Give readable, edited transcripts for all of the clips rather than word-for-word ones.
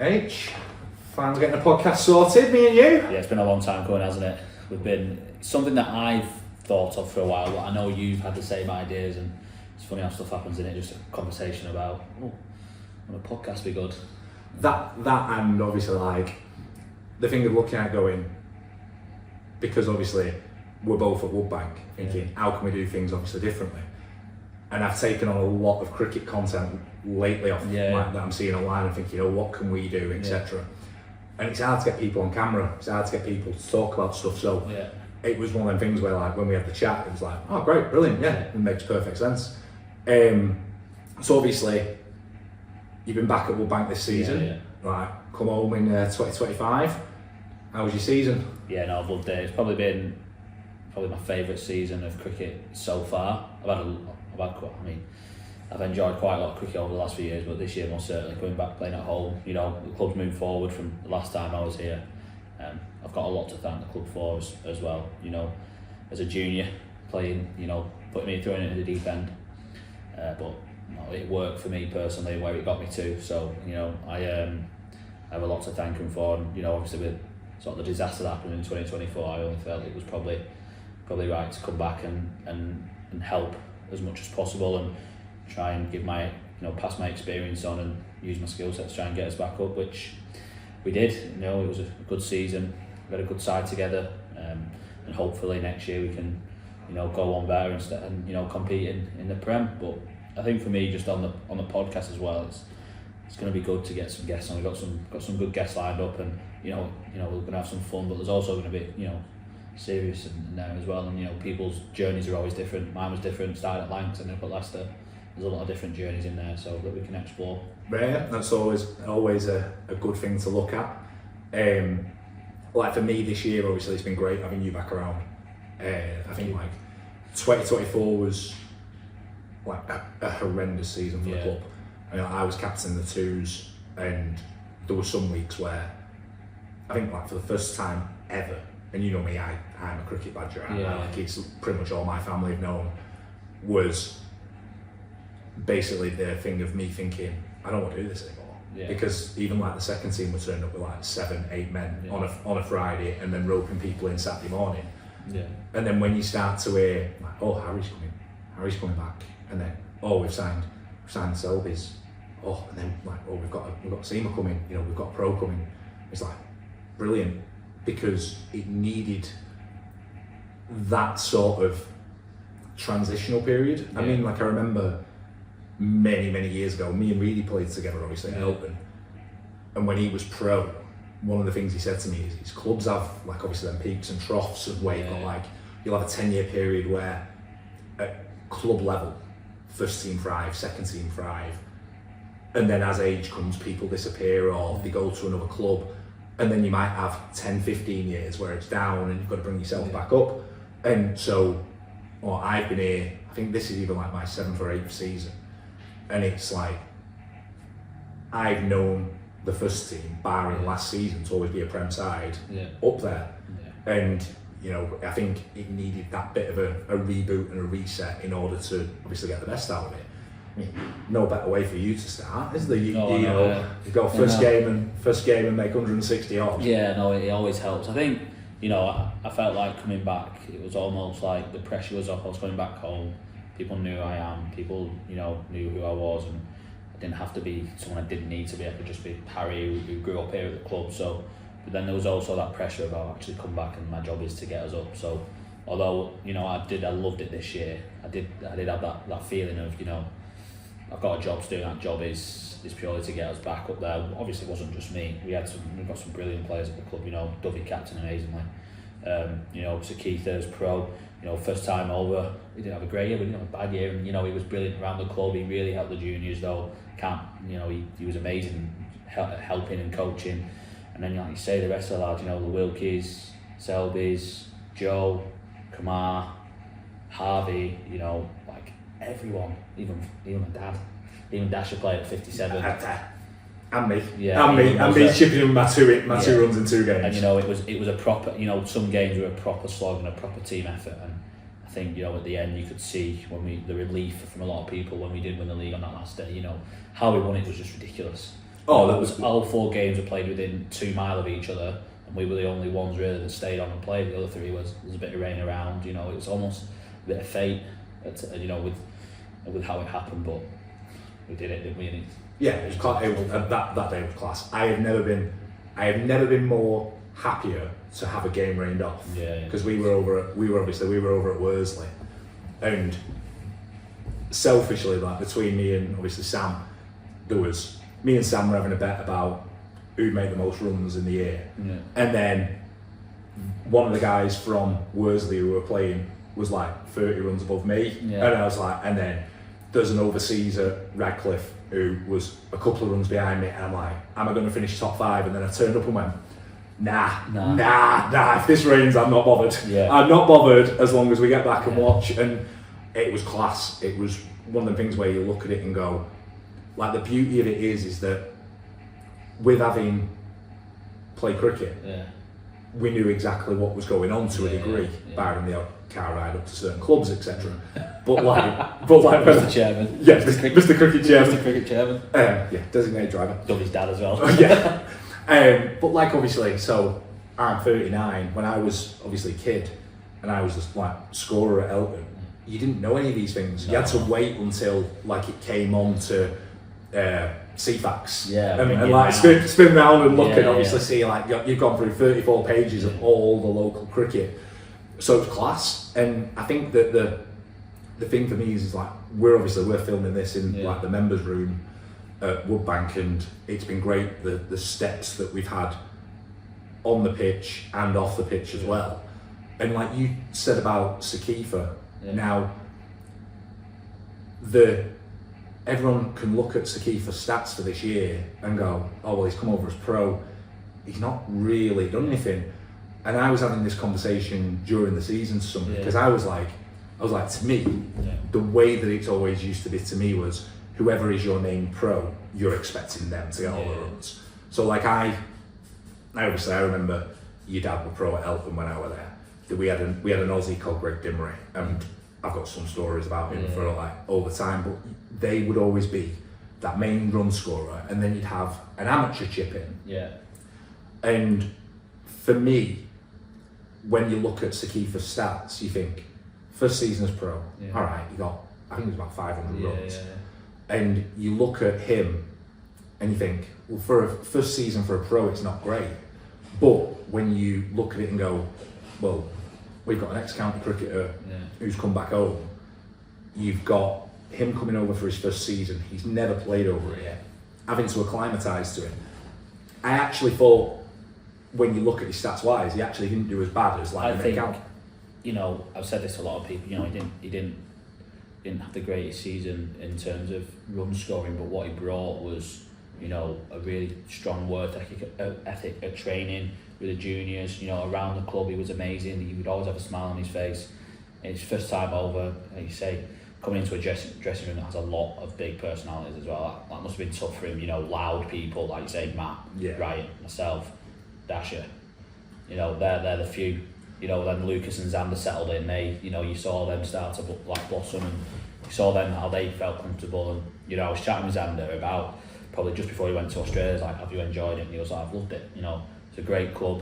H, finally getting a podcast sorted, me and you. Yeah, it's been a long time coming, hasn't it? Something that I've thought of for a while, but I know you've had the same ideas, and it's funny how stuff happens in it, just a conversation about, would a podcast be good? That and obviously like, the thing of looking at going, because obviously we're both at Woodbank, thinking how can we do things obviously differently? And I've taken on a lot of cricket content lately off that I'm seeing online and thinking, what can we do, etc. And it's hard to get people on camera, it's hard to get people to talk about stuff, so it was one of them things where like when we had the chat, it was like, oh great, brilliant, it makes perfect sense. So obviously, you've been back at Woodbank this season, right? Come home in 2025. How was your season? Yeah, no, I've loved it. It's probably my favourite season of cricket so far. I've enjoyed quite a lot of cricket over the last few years, but this year most certainly, coming back playing at home. You know, the club's moved forward from the last time I was here. I've got a lot to thank the club for as well. You know, as a junior playing, putting me throwing it into the deep end, but it worked for me personally where it got me to. So I have a lot to thank him for. And obviously with sort of the disaster that happened in 2024, I only felt it was probably right to come back and help as much as possible and try and give my pass my experience on and use my skill set to try and get us back up, which we did. It was a good season. We had a good side together, and hopefully next year we can go on better and compete in the Prem. But I think for me, just on the podcast as well, it's going to be good to get some guests on. We've got some good guests lined up, and we're going to have some fun, but there's also going to be serious in there as well. And people's journeys are always different. Mine was different, started at Lancs and then at Leicester. There's a lot of different journeys in there, so that we can explore. Yeah, that's always a good thing to look at. Like for me this year, obviously it's been great having you back around. I think like 2024 was like a horrendous season for the club. I was captain the twos, and there were some weeks where I think like for the first time ever, and you know me, I'm a cricket badger. Like it's pretty much all my family have known, was basically the thing of me thinking I don't want to do this anymore. Because even like the second team were turning up with like 7-8 men on a Friday, and then roping people in Saturday morning. And then when you start to hear like, Harry's coming back, and then we've signed Selby's, and then like we've got 𝗖𝗵𝘁 coming, we've got a pro coming. It's like brilliant, because it needed that sort of transitional period. I mean, like I remember many years ago, me and Reedy played together obviously at Elton, and when he was pro, one of the things he said to me is clubs have like obviously them peaks and troughs of where you've got like, you'll have a 10-year period where at club level, first team thrive, second team thrive, and then as age comes people disappear or they go to another club, and then you might have 10-15 years where it's down and you've got to bring yourself back up. And so I've been here, I think this is even like my 7th or 8th season, and it's like I've known the first team, barring last season, to always be a Prem side up there. And I think it needed that bit of a reboot and a reset in order to obviously get the best out of it. I mean, no better way for you to start, is there? You go first game and make 160 odd. Yeah, no, it always helps. I think I felt like coming back, it was almost like the pressure was off. I was coming back home. People knew who I am. People knew who I was, and I didn't have to be someone I didn't need to be. I could just be Harry who grew up here at the club. So, but then there was also that pressure about actually come back, and my job is to get us up. So, although I loved it this year. I did have that feeling of I've got a job to do. And that job is purely to get us back up there. Obviously, it wasn't just me. We've got some brilliant players at the club. 𝗙𝗵𝘁 captain amazingly. 𝗬𝗁 was pro. First time over, he didn't have a great year, but he didn't have a bad year, and he was brilliant around the club. He really helped the juniors though. He was amazing helping and coaching. And then like you say, the rest of the lads, the Wilkies, Selby's, Joe, Kamar, Harvey, like everyone, even my dad. Even Dasher played at 57. And me. And me chipping in my two runs in 2 games. And it was a proper, some games were a proper slog and a proper team effort. And I think at the end you could see the relief from a lot of people when we did win the league on that last day. How we won it was just ridiculous. Oh, that that was was all 4 games were played within 2 miles of each other, and we were the only ones really that stayed on and played. The other 3 was a bit of rain around. You know, it was almost a bit of fate. You know, with how it happened, but we did it, didn't we? And yeah, it was that day was class. I have never been more happier to have a game rained off. Yeah. Because we were over at 𝗍𝗂𝘁, and selfishly, like between me and obviously Sam, me and Sam were having a bet about who'd make the most runs in the year. Yeah. And then one of the guys from Worsley who were playing was like 30 runs above me. Yeah. And I was like, and then there's an overseas at Radcliffe who was a couple of runs behind me, and I'm like, am I going to finish top 5? And then I turned up and went, nah, if this rains, I'm not bothered. Yeah. I'm not bothered as long as we get back and watch. And it was class. It was one of the things where you look at it and go, like, the beauty of it is that with having played cricket, we knew exactly what was going on to a degree, barring the car ride up to certain clubs, etc. But like Mr. Chairman. Yeah, Mr. Cricket Chairman. Mr. Cricket Chairman. Yeah, designated driver. Dubby's dad as well. Yeah. But like, obviously, so I'm 39. When I was obviously a kid, and I was just like scorer at Elton, you didn't know any of these things. You had to wait until like it came on to 𝗙𝗵𝘁𝗰𝗀𝘁. Yeah. And like spin round and look, and Yeah, obviously see like you've gone through 34 pages of all the local cricket. So it's class. And I think that the thing for me is like we're filming this in like the members room at Woodbank, and it's been great the steps that we've had on the pitch and off the pitch as well. And like you said about 𝗙𝗵𝘁𝗰𝗀𝘁, now everyone can look at 𝗙𝗵𝘁𝗁 stats for this year and go, oh well, he's come over as pro, he's not really done anything. And I was having this conversation during the season to somebody, because I was like, to me, the way that it's always used to be to me was, whoever is your named pro, you're expecting them to get all the runs. So like I remember your dad were pro at Elton when I were there. That we had an Aussie called 𝗙𝗽𝗁𝘁, and I've got some stories about him for like all the time. But they would always be that main run scorer, and then you'd have an amateur chip in. Yeah. And for me, when you look at 𝗙𝗵𝘁𝗁 stats, you think first season as pro. All right, you got, I think it was about 500 runs. And you look at him and you think, well, for a first season for a pro, it's not great. But when you look at it and go, well, we've got an ex-county cricketer who's come back home. You've got him coming over for his first season. He's never played over it yet, having to acclimatise to it. I actually thought, when you look at his stats wise, he actually didn't do as bad as like I think, out. You know, I've said this to a lot of people. You know, he didn't have the greatest season in terms of run scoring, but what he brought was, you know, a really strong work ethic at training with the juniors. You know, around the club, he was amazing. He would always have a smile on his face. And his first time over, like you say, coming into a dressing room that has a lot of big personalities as well. That must have been tough for him. You know, loud people like you say, Matt, Ryan, myself, Dasher. You know, they're the few. You know, then Lucas and Xander settled in. They, you know, you saw them start to like blossom, and you saw them how they felt comfortable. And you know, I was chatting with Xander about probably just before he went to Australia. I was like, have you enjoyed it? And he was like, I've loved it. You know, it's a great club.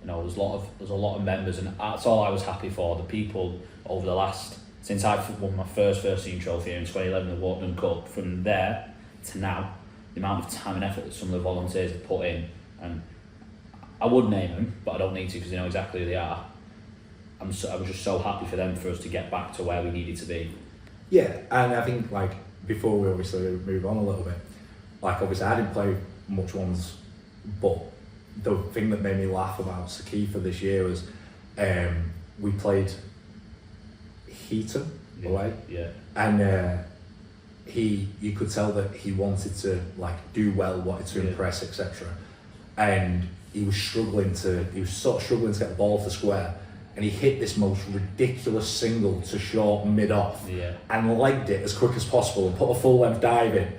You know, there's a lot of members, and that's all I was happy for. The people over the last, since I won my first team trophy in 2011, the Woodbank Cup, from there to now, the amount of time and effort that some of the volunteers have put in, and I would name them, but I don't need to because they know exactly who they are. I was just so happy for them, for us to get back to where we needed to be. Yeah, and I think like before we obviously move on a little bit, like obviously I didn't play much ones, but the thing that made me laugh about 𝗙𝗵𝘁𝗁 this year was we played Heaton away, and you could tell that he wanted to like do well, wanted to impress, etc. And he was sort of struggling to get the ball to square, and he hit this most ridiculous single to short mid-off, and legged it as quick as possible and put a full length dive in.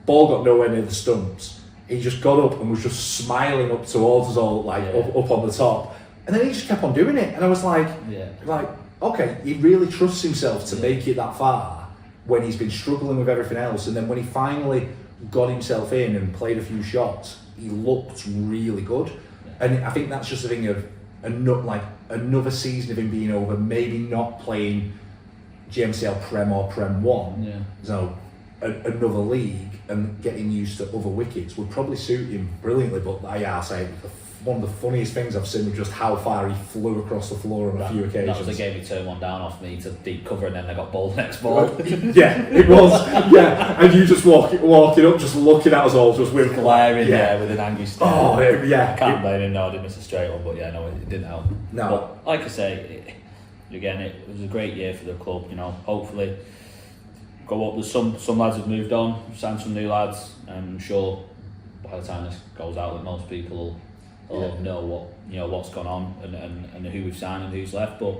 Ball got nowhere near the stumps. He just got up and was just smiling up towards us all, like up on the top, and then he just kept on doing it. And I was like, okay, he really trusts himself to make it that far when he's been struggling with everything else. And then when he finally got himself in and played a few shots, he looked really good. And I think that's just a thing of another season of him being over, maybe not playing GMCL Prem or Prem 1, so another league, and getting used to other wickets would probably suit him brilliantly. But I say one of the funniest things I've seen was just how far he flew across the floor on a few occasions. That was the game he turned one down off me to deep cover, and then I got bowled next ball. Yeah, it was. Yeah, and you just walking up, just looking at us all, just with glaring with an angry stare. Oh yeah, I can't blame him. No, I didn't miss a straight one, but no, it didn't help. No, but like I say, again, it was a great year for the club. Hopefully go up. There's some lads have moved on, signed some new lads, and I'm sure by the time this goes out, that most people will know what's gone on and who we've signed and who's left. But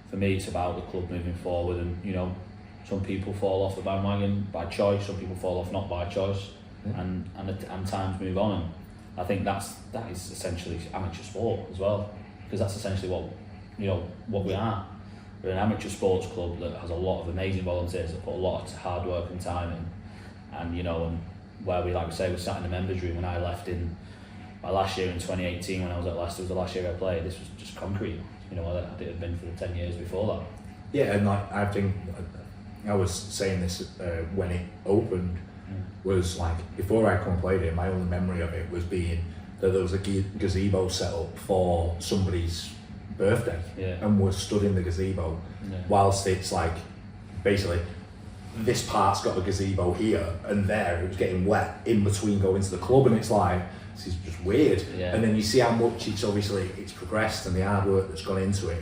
for me, it's about the club moving forward, and some people fall off the bandwagon by choice, some people fall off not by choice, and times move on. And I think that is essentially amateur sport as well, because that's essentially what we are. We're an amateur sports club that has a lot of amazing volunteers that put a lot of hard work and time in, and where we, like we say, we sat in the members room when I left in my last year in 2018 when I was at Leicester. Was the last year I played. This was just concrete. It had been for the 10 years before that. Yeah, and I think I was saying this when it opened, was before I come and played it, my only memory of it was being that there was a gazebo set up for somebody's birthday, and we're stood in the gazebo whilst it's basically this part's got a gazebo here and there. It was getting wet in between going to the club, and it's this is just weird. And then you see how much it's progressed, and the hard work that's gone into it.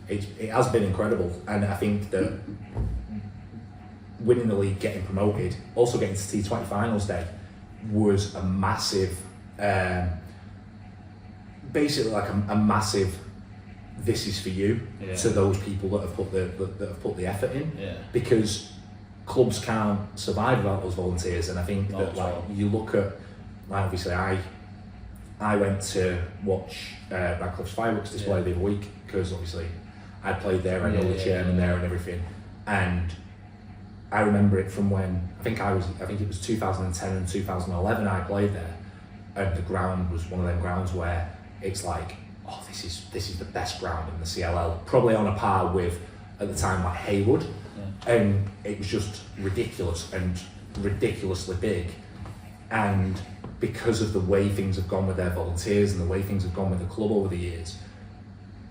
It has been incredible, and I think that winning the league, getting promoted, also getting to T20 finals day was a massive, basically a massive this is for you to those people that have put the effort in, because clubs can't survive without those volunteers. And I think that you look at obviously I went to watch Radcliffe's fireworks display the other week, because obviously I played there, I know the chairman there and everything, and I remember it from when I think it was 2010 and 2011 I played there, and the ground was one of them grounds where it's this is the best ground in the CLL, probably on a par with, at the time, Haywood, and it was just ridiculous and ridiculously big. And because of the way things have gone with their volunteers and the way things have gone with the club over the years,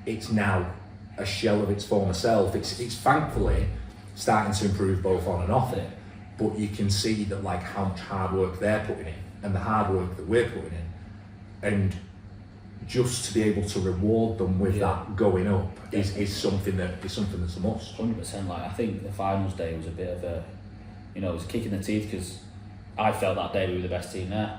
it's now a shell of its former self. It's thankfully starting to improve both on and off it, but you can see that how much hard work they're putting in and the hard work that we're putting in, and just to be able to reward them with that going up is something that's a must. 100%. I think the finals day was a bit of a, it was a kick in the teeth, because I felt that day we were the best team there,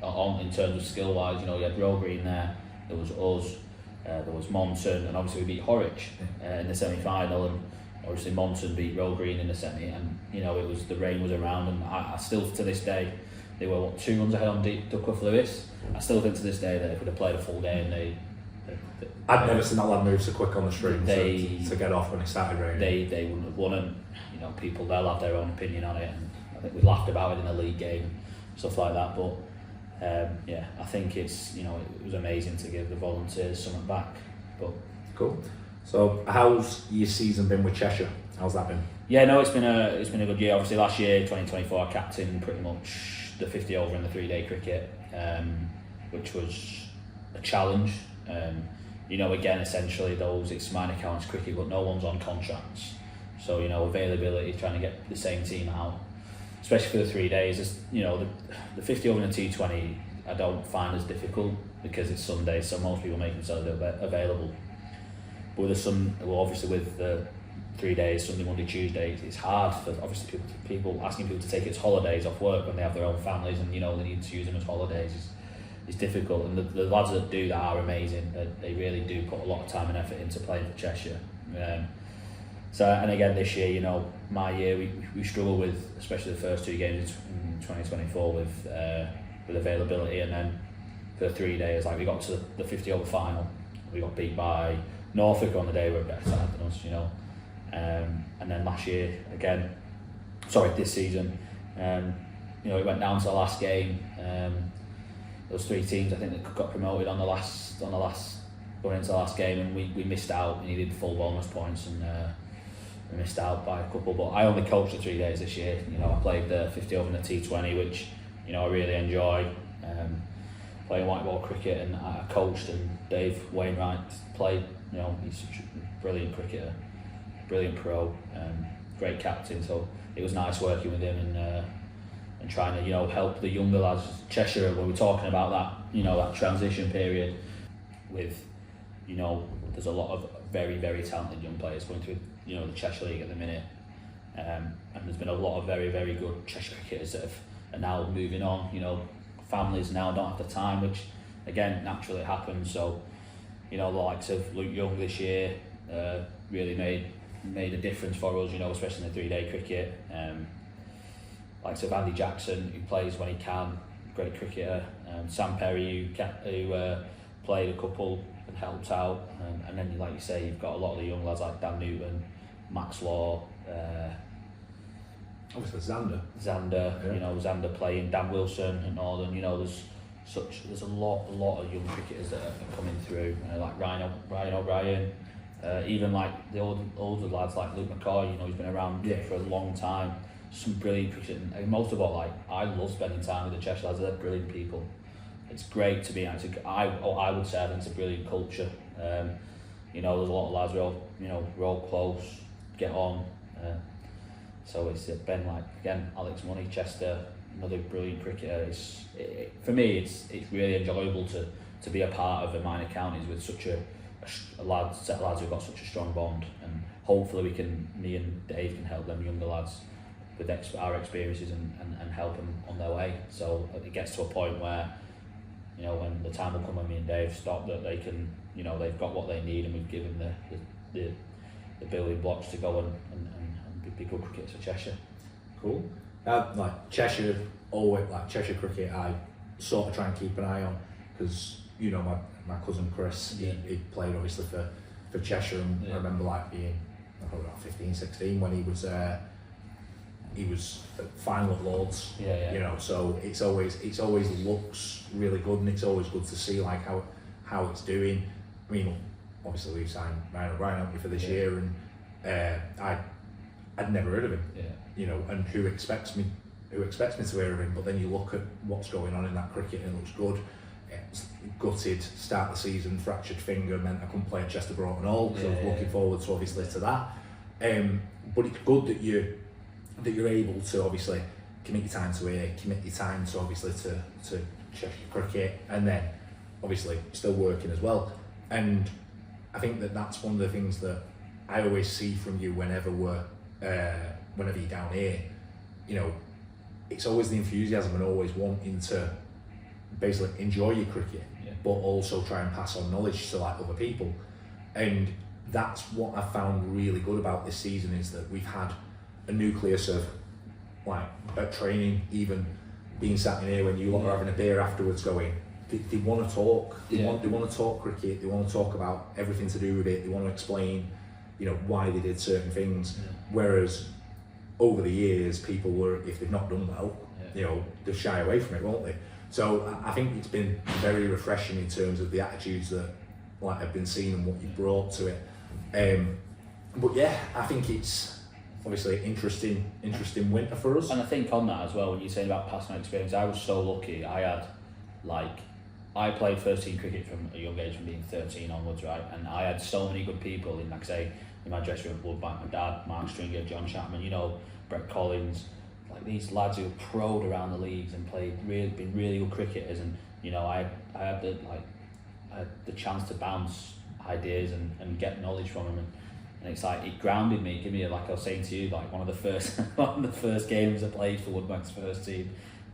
in terms of skill wise. You had Roe Green there, there was us, there was Monson, and obviously we beat Horwich in the semi-final, and obviously Monson beat Roe Green in the semi, and it was, the rain was around, and I still to this day, they were 2 runs ahead on Duckworth-Lewis. I still think to this day that if we'd have played a full game, I'd never seen that lad move so quick on the string to get off when it started raining. They wouldn't have won, and people, they'll have their own opinion on it, and I think we laughed about it in a league game and stuff like that, but I think it's, it was amazing to give the volunteers something back. But cool. So how's your season been with Cheshire? How's that been? It's been a good year. Obviously last year, 2024, I captained pretty much the 50 over in the 3-day cricket, which was a challenge. Again, essentially it's minor counts cricket, but no one's on contracts, so availability, trying to get the same team out, especially for the 3 days. The 50 over and the T20 I don't find as difficult, because it's Sunday, so most people make themselves available. But obviously with the 3 days, Sunday, Monday, Tuesday, it's hard for obviously people asking people to take it as holidays off work when they have their own families, and they need to use them as holidays. It's difficult, and the lads that do that are amazing. They really do put a lot of time and effort into playing for Cheshire. And again this year, my year, we struggled with, especially the first 2 games in 2024 with availability, and then for 3 days, we got to the 50 over final, we got beat by Norfolk on the day we were better side than us, and then this season, you know, it went down to the last game. There was 3 teams I think that got promoted on the last going into the last game, and we missed out. We needed full bonus points, and we missed out by a couple. But I only coached for 3 days this year. You know, I played the 50 over and the T20, which, you know, I really enjoy. Playing white ball cricket, and I coached, and 𝗙𝗵𝘁 played. You know, he's such a brilliant cricketer, brilliant pro, great captain. So it was nice working with him and trying to, you know, help the younger lads. Cheshire, when we're talking about that, you know, that transition period with, you know, there's a lot of very, very talented young players going through, you know, the Cheshire League at the minute, and there's been a lot of very, very good Cheshire cricketers that are now moving on. You know, families now don't have the time, which again naturally happens. So, you know, the likes of Luke Young this year really made a difference for us. You know, especially in the 3-day cricket. Likes of Andy Jackson, who plays when he can, great cricketer. Sam Perry, who played a couple and helped out, and then, like you say, you've got a lot of the young lads like Dan Newton, Max Law, obviously Xander. Yeah. You know, Xander playing, Dan Wilson at Northern. You know, there's a lot of young cricketers that are coming through, like Ryan O'Brien, even like the older lads like Luke McCoy. You know, he's been around for a long time. Some brilliant cricket, and most of all, like, I love spending time with the Cheshire lads. They're brilliant people. It's great to be honest. I would say I think it's a brilliant culture. You know, there's a lot of lads. We're all close, get on. So it's been like, again, Alex Money, Chester, another brilliant cricketer. For me, it's really enjoyable to be a part of the minor counties with such a set of lads who've got such a strong bond, and hopefully me and Dave can help them younger lads with our experiences and help them on their way. So it gets to a point where, you know, when the time will come when me and Dave stop, that they can, you know, they've got what they need, and we've given the building blocks to go and be good cricketers for Cheshire. Cool. Like Cheshire, always like Cheshire cricket, I sort of try and keep an eye on, because, you know, my cousin Chris, he played obviously for Cheshire, and I remember like being probably about 15, 16 when he was at final at Lords. You know, so it's always looks really good, and it's always good to see like how it's doing. I mean, obviously we've signed Ryan O'Brien for this year, and I'd never heard of him. You know, and who expects me to hear of him? But then you look at what's going on in that cricket, and it looks good. It's gutted, start the season, fractured finger, meant I couldn't play at Chester Broughton Hall, so I was looking forward to obviously to that. But it's good that you're able to obviously commit your time to here, commit your time to obviously to Cheshire cricket, and then obviously still working as well. And I think that's one of the things that I always see from you whenever you're down here. You know, it's always the enthusiasm and always wanting to basically enjoy your cricket, but also try and pass on knowledge to like other people. And that's what I found really good about this season, is that we've had a nucleus of like at training, even being sat in here when you lot are having a beer afterwards, going, they want to talk, they want to talk cricket, they want to talk about everything to do with it, they want to explain, you know, why they did certain things. Whereas over the years, people were, if they've not done well, you know, they'll shy away from it, won't they? So I think it's been very refreshing in terms of the attitudes that like have been seen and what you brought to it. But yeah, I think it's obviously interesting winter for us. And I think on that as well, when you're saying about passing on experience, I was so lucky. I played first team cricket from a young age, from being 13 onwards, right? And I had so many good people in, like I say, in my dressing room, Woodbank, my dad, Mark Stringer, John Chapman, you know, Brett Collins, like these lads who proed around the leagues and been really good cricketers. And, you know, I had the chance to bounce ideas and get knowledge from them. And it's like, it grounded me, give me, like I was saying to you, like one of the first games I played for Woodbank's first team.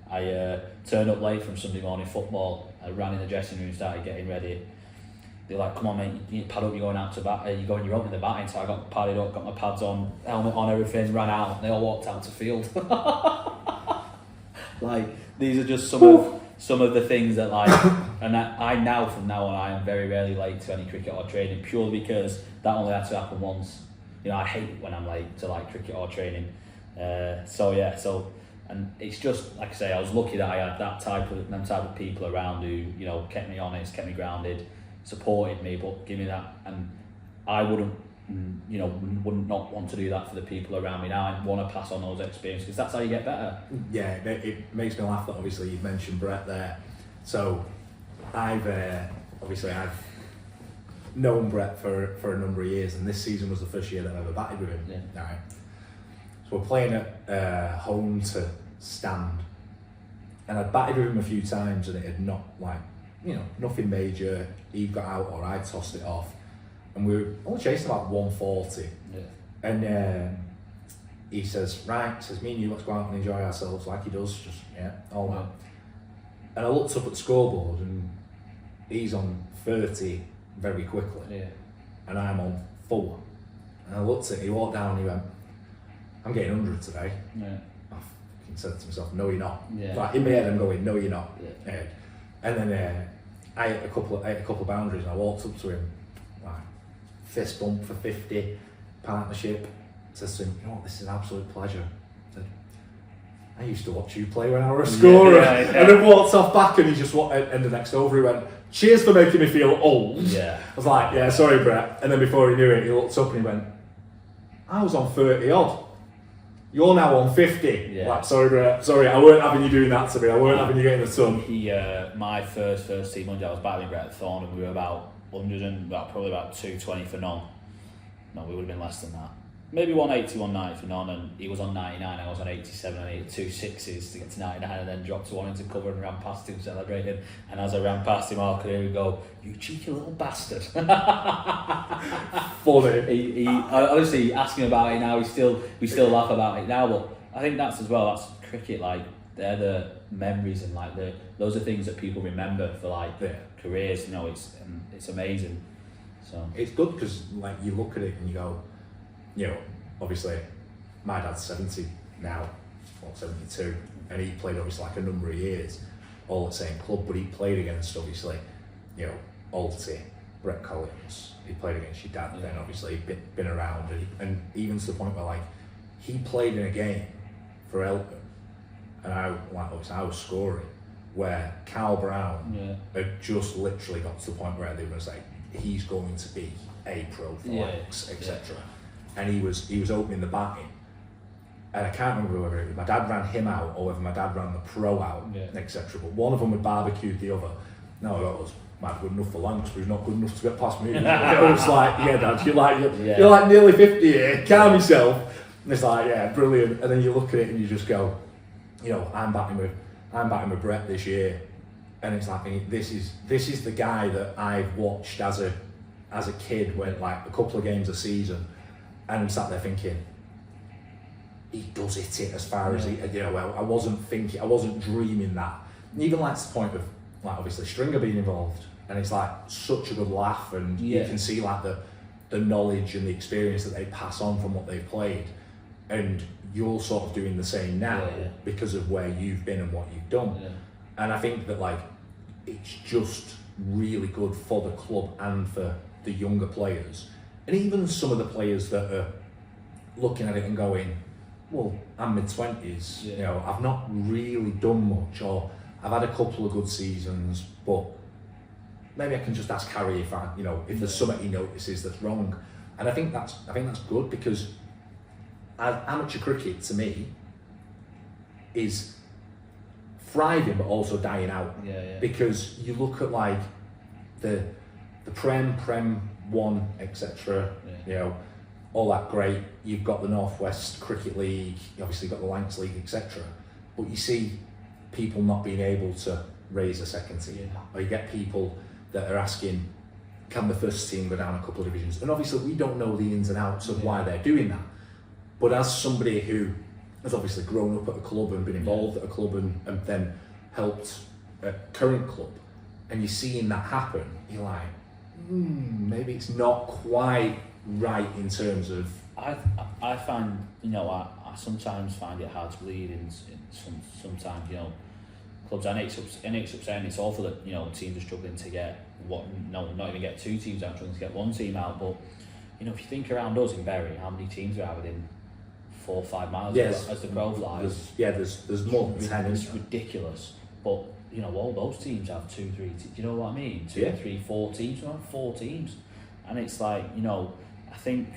I turned up late from Sunday morning football. I ran in the dressing room, started getting ready. They're like, come on mate, you need to pad up, you're going out to bat, you're opening the batting. So I got padded up, got my pads on, helmet on, everything, ran out, and they all walked out to field. Like, these are just some of the things that like, and I now, from now on, I am very rarely late to any cricket or training, purely because that only had to happen once. You know, I hate when I'm late to like cricket or training. So And it's just, like I say, I was lucky that I had them type of people around who, you know, kept me honest, kept me grounded, supported me, but give me that. And I wouldn't not want to do that for the people around me now. I want to pass on those experiences because that's how you get better. Yeah, it makes me laugh that obviously you've mentioned Brett there. So I've known Brett for a number of years, and this season was the first year that I've ever batted with him. Yeah. Right. So we're playing at home to Stand, and I'd batted with him a few times, and it had not nothing major. He got out or I tossed it off, and we were only chasing about 140. Yeah. And he says, me and you, let's go out and enjoy ourselves, like he does, all that. And I looked up at the scoreboard, and he's on 30 very quickly, and I'm on 4. And I looked at it, he walked down and he went, I'm getting 100 today. Yeah. I fucking said to myself, no you're not. Yeah. Like in my head I'm going, no you're not. Yeah. And then I hit a couple of boundaries, and I walked up to him, like, fist bump for 50, partnership. Says to him, you know what, this is an absolute pleasure. I said, I used to watch you play when I was a scorer. And then walked off back, and he just and the next over he went, cheers for making me feel old. Yeah. I was like, yeah, sorry Brett. And then before he knew it, he looked up and he went, I was on 30 odd. You're now on 50. Yeah. Like, sorry Brett, sorry, I weren't having you doing that to me. I weren't having you getting the sun. My first team 100, I was battling Brett at Thorn, and we were about 100 and probably about 220 for none. No, we would have been less than that. Maybe 180, 190 for none, and he was on 99, I was on 87, and I needed 2 6s to get to 99, and then dropped to 1 into cover and ran past him celebrating. And as I ran past him, I could hear him go, you cheeky little bastard. Funny. I honestly, asking about it now, we still laugh about it now, but I think that's cricket, like, they're the memories, and like those are things that people remember for like careers, you know, it's amazing. So it's good because like you look at it and you go, you know, obviously my dad's 70 now, or 72, and he played obviously like a number of years, all at the same club, but he played against obviously, you know, 𝗙𝗏𝘁, Brett Collins, he played against your dad, then obviously been around, and even to the point where like, he played in a game for Elton, and I was scoring, where 𝗘𝗏𝘁 had just literally got to the point where they were going to say, he's going to be a pro for X, etc. And he was opening the batting, and I can't remember whether my dad ran him out or whether my dad ran the pro out, etc. But one of them had barbecued the other. No, that was good enough for Lancs, but he's not good enough to get past me. I was like, yeah, Dad, you're like nearly 50 here. Calm yourself. And it's like, yeah, brilliant. And then you look at it and you just go, you know, I'm batting with Brett this year, and it's like, this is the guy that I've watched as a kid, when like a couple of games a season. And I'm sat there thinking, he does hit it as far as he, you know, I wasn't dreaming that. And even like to the point of, like, obviously Stringer being involved, and it's like such a good laugh, and you can see like the knowledge and the experience that they pass on from what they've played, and you're sort of doing the same now because of where you've been and what you've done. And I think that like, it's just really good for the club and for the younger players. And even some of the players that are looking at it and going, well, I'm mid-20s, you know, I've not really done much, or I've had a couple of good seasons, but maybe I can just ask Harry if there's something he notices that's wrong. And I think that's good, because amateur cricket to me is thriving but also dying out. Because you look at like the Prem 1, etc. You know, all that great. You've got the Northwest Cricket League, you obviously got the Lancs League, etc. But you see people not being able to raise a second team, or you get people that are asking, can the first team go down a couple of divisions? And obviously we don't know the ins and outs of why they're doing that. But as somebody who has obviously grown up at a club and been involved at a club and then helped a current club, and you're seeing that happen, you're like, maybe it's not quite right in terms of. I find, you know, I sometimes find it hard to believe in sometimes, you know, clubs, and it's upsetting. It's awful that, you know, teams are struggling to get not even get 2 teams out, struggling to get 1 team out. But, you know, if you think around us in Bury, how many teams are out within 4 or 5 miles Yes. as the crow flies. There's more than 10. It's ridiculous. But you know, all those teams have 2, 3. Do you know what I mean? 2, Yeah. 3, 4 teams. We have 4 teams, and it's like, you know, I think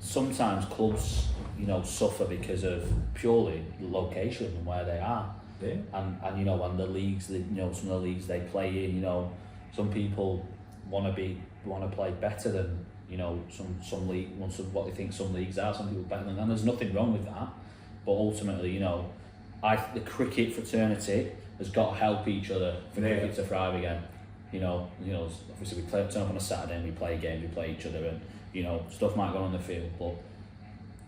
sometimes clubs, you know, suffer because of purely location and where they are. Yeah. And you know, and the leagues, you know, some of the leagues they play in, you know, some people want to play better than, you know, some league, what they think some leagues are. Some people better than, and there's nothing wrong with that. But ultimately, you know, the cricket fraternity has got to help each other for cricket to thrive again. You know, obviously we turn up on a Saturday and we play games, we play each other, and you know, stuff might go on the field, but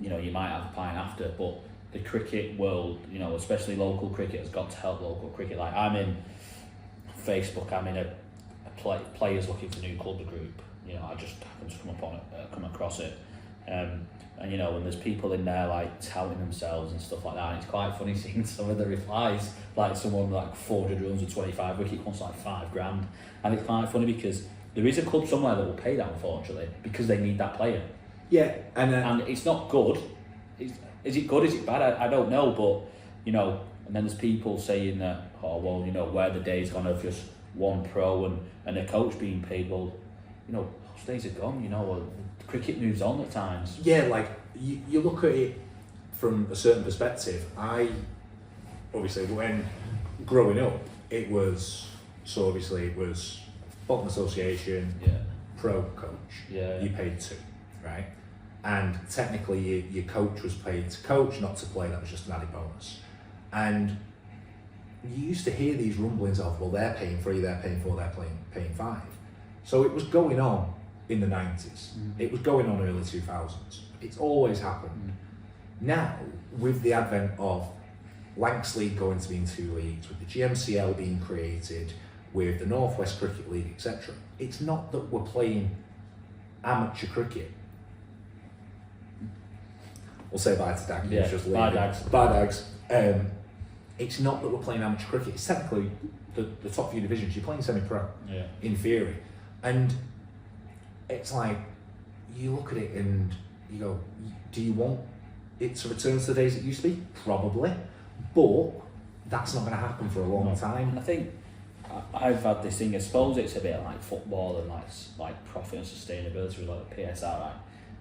you know, you might have a pint after. But the cricket world, you know, especially local cricket, has got to help local cricket. Like, I'm in Facebook, I'm in a players looking for new clubs group. You know, I just happen to come across it, and you know, and there's people in there like touting themselves and stuff like that. And it's quite funny seeing some of the replies, like someone like 400 runs with 25 wicket wants like $5,000, and it's quite funny because there is a club somewhere that will pay that, unfortunately, because they need that player. Yeah, and it's not good. Is it good? Is it bad? I don't know, but you know, and then there's people saying that, oh well, you know, where the days gone of just one pro and a coach being paid. Well, you know, those days are gone. You know, well, cricket moves on at times. Yeah, like you look at it from a certain perspective. Obviously when growing up, it was bottom association, pro coach. Yeah. You paid 2, right? And technically your coach was paid to coach, not to play. That was just an added bonus. And you used to hear these rumblings of, well, they're paying 3, they're paying 4, they're paying 5. So it was going on in the 90s. It was going on early 2000s. It's always happened. Now, with the advent of Lancs League going to be in 2 leagues, with the GMCL being created, with the North West Cricket League, etc., it's not that we're playing amateur cricket. We'll say bye to Dag. Yeah, just bye, leaving. Dags. Bye, Dags. It's not that we're playing amateur cricket. It's technically the top few divisions. You're playing semi-pro, in theory. And it's like, you look at it and you go, do you want it to return to the days it used to be? Probably. But that's not going to happen for a long time. And I think I've had this thing, I suppose it's a bit like football and like profit and sustainability with like the PSR, right?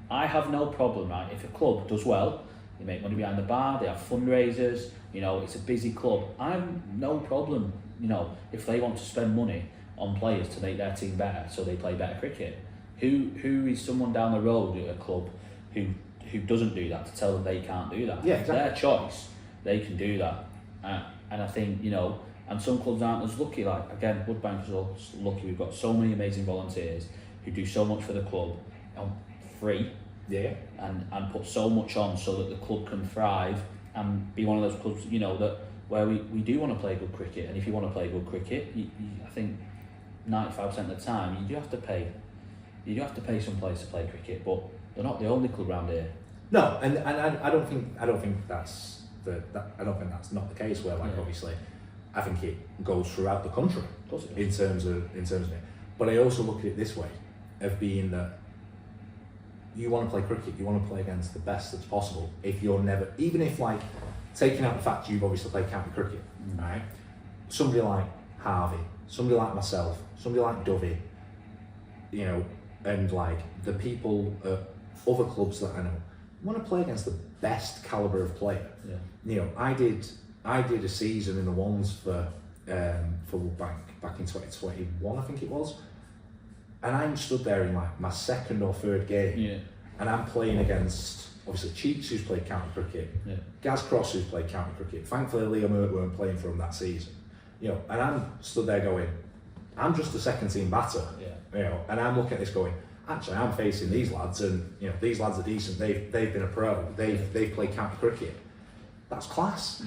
I have no problem, right, if a club does well, they make money behind the bar, they have fundraisers, you know, it's a busy club. I have no problem, you know, if they want to spend money on players to make their team better so they play better cricket. Who is someone down the road at a club who doesn't do that to tell them they can't do that? Yeah, exactly. Their choice, they can do that. And I think, you know, and some clubs aren't as lucky. Like, again, Woodbank is lucky. We've got so many amazing volunteers who do so much for the club free, and put so much on so that the club can thrive and be one of those clubs, you know, that where we do want to play good cricket. And if you want to play good cricket, I think 95% of the time you do have to pay. You do have to pay some players to play cricket, but they're not the only club around here. No, and I don't think that's not the case. Where obviously, I think it goes throughout the country in terms of it. But I also look at it this way, of being that you want to play cricket, you want to play against the best that's possible. If you're never, even if like taking out the fact you've obviously played county cricket, right? Somebody like Harvey, somebody like myself, somebody like Dovey, you know, and like the people at other clubs that I know want to play against the best caliber of player. Yeah. You know, I did a season in the ones for Woodbank back in 2021, I think it was, and I'm stood there in like my 2nd or 3rd game, and I'm playing against obviously Cheeks, who's played county cricket, Gaz Cross, who's played county cricket. Thankfully, 𝗙𝗹𝘁 weren't playing for him that season, you know, and I'm stood there going, I'm just a 2nd team batter, you know, and I'm looking at this going, actually, I'm facing these lads, and you know, these lads are decent. They've been a pro. They've played county cricket. That's class.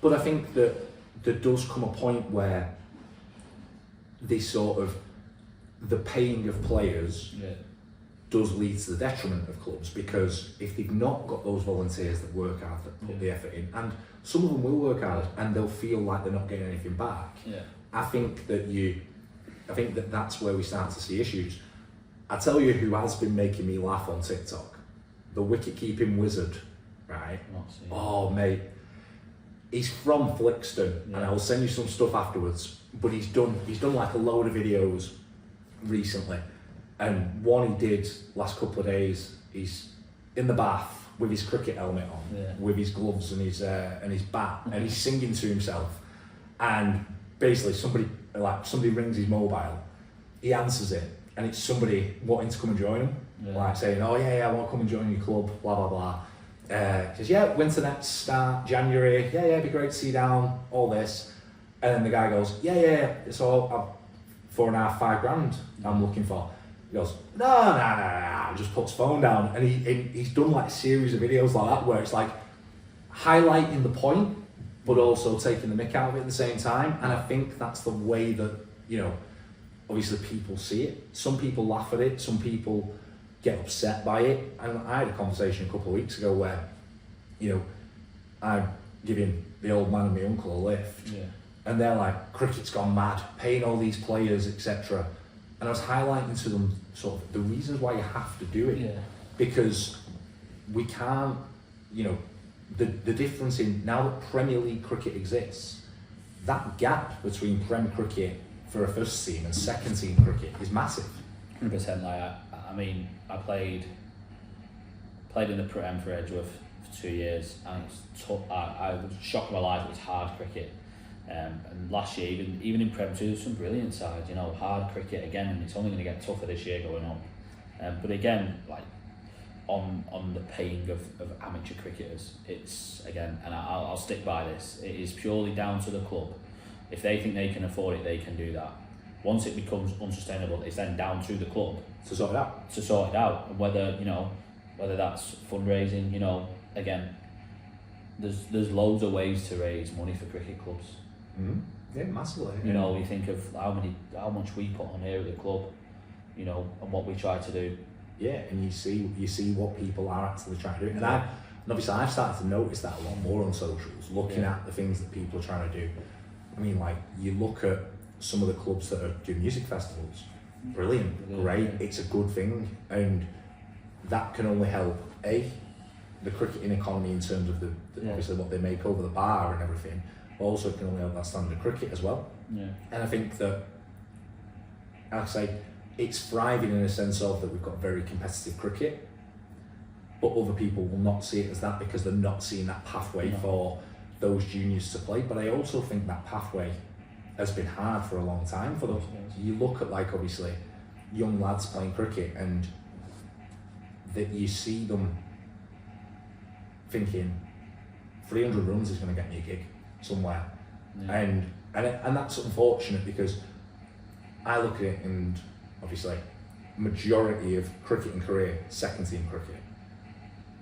But I think that there does come a point where this sort of the paying of players does lead to the detriment of clubs, because if they've not got those volunteers that work hard, that put the effort in, and some of them will work hard and they'll feel like they're not getting anything back. I think that that's where we start to see issues. I tell you who has been making me laugh on TikTok, the wicket keeping wizard right? Not seen. Oh mate, he's from Flixton, and I'll send you some stuff afterwards. But he's done like a load of videos recently, and one he did last couple of days. He's in the bath with his cricket helmet on, with his gloves and his bat, and he's singing to himself. And basically, somebody rings his mobile, he answers it, and it's somebody wanting to come and join him, like saying, "Oh yeah, I want to come and join your club," blah blah blah. Says, "Yeah, when's the next start? January. Yeah, it'd be great to see you down. All this." And then the guy goes, "Yeah, it's all £4.5 grand I'm looking for." He goes, no, just puts phone down, and he's done like a series of videos like that where it's like highlighting the point, but also taking the mick out of it at the same time. And I think that's the way that, you know, obviously people see it. Some people laugh at it, some people get upset by it. And I had a conversation a couple of weeks ago where, you know, I'm giving the old man and my uncle a lift, and they're like, cricket's gone mad, paying all these players, etc. And I was highlighting to them sort of the reasons why you have to do it, because we can't, you know, the difference in now that Premier League cricket exists, that gap between Prem cricket for a first team and second team cricket is massive. 100%. Like I mean, I played in the Prem for Edgeworth for 2 years, and it's tough. I was shocked my life. It was hard cricket. And last year, even in Prem 2, there's some brilliant sides, you know, hard cricket again, and it's only going to get tougher this year going on. But again, like on the paying of amateur cricketers, it's again, and I'll stick by this, it is purely down to the club. If they think they can afford it, they can do that. Once it becomes unsustainable, it's then down to the club to sort it out. And whether that's fundraising, you know, again, there's loads of ways to raise money for cricket clubs. Yeah, massively. You know, you think of how much we put on here at the club, you know, and what we try to do. Yeah, and you see what people are actually trying to do. And obviously I've started to notice that a lot more on socials, looking at the things that people are trying to do. I mean, like, you look at some of the clubs that are doing music festivals, brilliant, great, it's a good thing, and that can only help the cricketing economy in terms of the obviously what they make over the bar and everything, but also it can only help that standard of cricket as well. And I think that, like I say, it's thriving in a sense of that we've got very competitive cricket, but other people will not see it as that because they're not seeing that pathway for those juniors to play. But I also think that pathway has been hard for a long time for them. You look at, like, obviously young lads playing cricket, and that you see them thinking 300 runs is going to get me a gig somewhere, and that's unfortunate, because I look at it, and obviously majority of cricketing career second team cricket,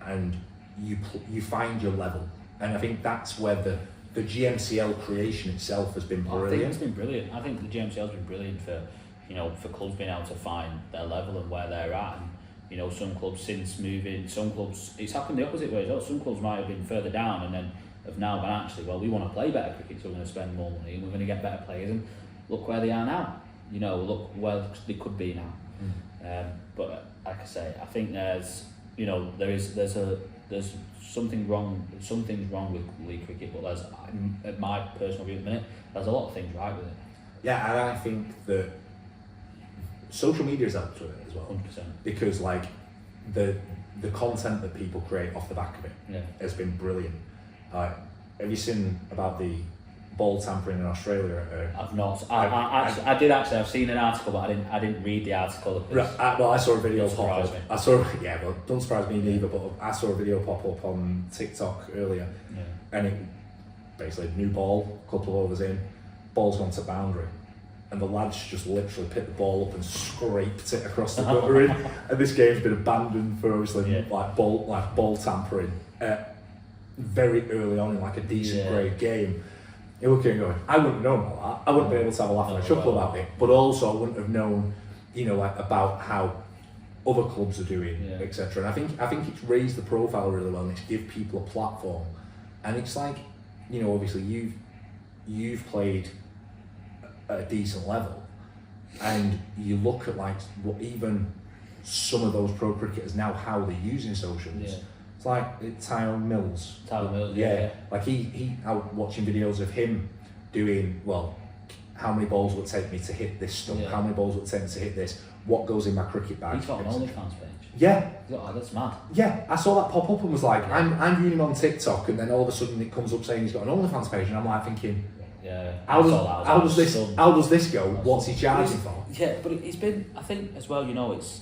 and you find your level, and I think that's where the GMCL creation itself has been brilliant. I think it's been brilliant. I think the GMCL has been brilliant for, you know, for clubs being able to find their level and where they're at. And, you know, some clubs since moving, some clubs, it's happened the opposite way as well. Some clubs might have been further down and then have now gone, actually, well, we want to play better cricket, so we're going to spend more money and we're going to get better players, and look where they are now. You know, look where they could be now. But like I say, I think there's, you know, there's something wrong. Some things wrong with league cricket, but there's, at my personal view at the minute, there's a lot of things right with it. Yeah, and I think that social media has helped with it as well. 100%. Because, like, the content that people create off the back of it has been brilliant. Have you seen about the ball tampering in Australia? I've not. I did actually. I've seen an article, but I didn't read the article. Right, well, I saw a video pop up. Well, don't surprise me neither. But I saw a video pop up on TikTok earlier, and it basically new ball, couple of overs in, ball's gone to boundary, and the lads just literally picked the ball up and scraped it across the guttering. And this game's been abandoned for obviously like ball tampering very early on in like a decent grade game. You're looking and going, I wouldn't have known about that. I wouldn't be able to have a laugh and a chuckle about it, but also I wouldn't have known, you know, like about how other clubs are doing, etc. And I think it's raised the profile really well, and it's give people a platform. And it's like, you know, obviously you've played at a decent level, and you look at like what even some of those pro cricketers now, how they're using socials. It's like 𝗘𝗽𝗂𝘁. 𝗘𝗽𝗂𝘁, Yeah. Like I was watching videos of him doing, well, how many balls would it take me to hit this stump? Yeah. How many balls would it take me to hit this? What goes in my cricket bag? He's got an OnlyFans page. Yeah. Oh, that's mad. Yeah, I saw that pop up and was like, I'm viewing him on TikTok, and then all of a sudden it comes up saying he's got an OnlyFans page, and I'm like thinking, yeah. how does this go? What's he charging for? Yeah, but it's been, I think as well, you know, it's